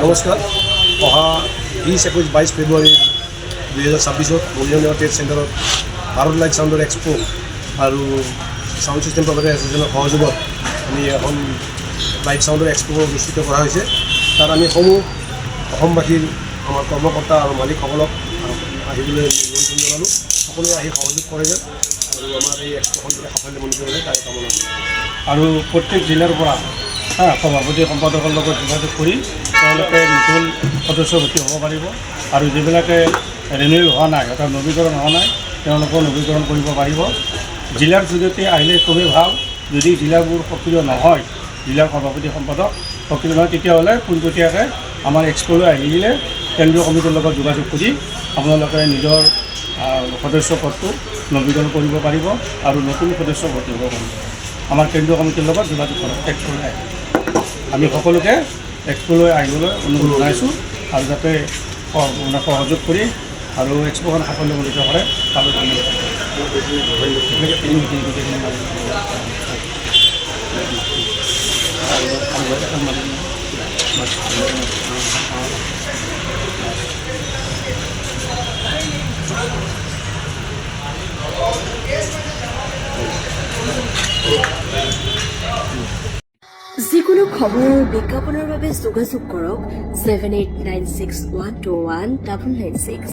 নমস্কাৰ। অহা 20-21-22 ফেব্ৰুৱাৰী 2026 মৰিগাঁও ট্ৰেড চেণ্টাৰত ভাৰত লাইট চাউণ্ডৰ এক্সপ' আৰু চাউণ্ড ছিষ্টেম প্ৰভাইডাৰ এছ'চিয়েশ্যনৰ সহযোগত আমি এখন লাইট চাউণ্ডৰ এক্সপ' অনুষ্ঠিত কৰা হৈছে। তাত আমি সমূহ অসমবাসীৰ আমাৰ কৰ্মকৰ্তা আৰু মালিকসকলক আহিবলৈ নিমন্ত্ৰণ জনালোঁ। সকলোৱে আহি সহযোগ কৰে যেন আৰু আমাৰ এই এক্সপ'খন সাফল্যমণ্ডিত কৰে তাৰে কামনা কৰোঁ। আৰু প্ৰত্যেক জিলাৰ পৰা সভাপতি সম্পাদকৰ লগত যোগাযোগ কৰি তেওঁলোকে নতুন সদস্য ভৰ্তি হ'ব পাৰিব আৰু যিবিলাকে ৰিনিউৱেল হোৱা নাই অৰ্থাৎ নৱীকৰণ হোৱা নাই তেওঁলোকেও নৱীকৰণ কৰিব পাৰিব। জিলাৰ জৰিয়তে আহিলে খুবেই ভাল। যদি জিলাবোৰ সক্ৰিয় নহয়, জিলাৰ সভাপতি সম্পাদক সক্ৰিয় নহয়, তেতিয়াহ'লে পোনপটীয়াকৈ আমাৰ এক্সপ'লৈ আহিলে কেন্দ্ৰীয় কমিটিৰ লগত যোগাযোগ কৰি আপোনালোকে নিজৰ সদস্য পদটো নৱীকৰণ কৰিব পাৰিব আৰু নতুন সদস্য ভৰ্তি হ'ব পাৰিব। আমাৰ কেন্দ্ৰীয় কমিটিৰ লগত যোগাযোগ কৰক এক্সপ'লৈ আহি। আমি সকলোকে এক্সপ'লৈ আহিবলৈ অনুৰোধ জনাইছোঁ আৰু যাতে সহযোগ কৰি আৰু এক্সপ'খন সাফল্যমণ্ডিত কৰে তালৈ যিকোনো খবৰ বিজ্ঞাপনৰ বাবে যোগাযোগ কৰক 7896121996।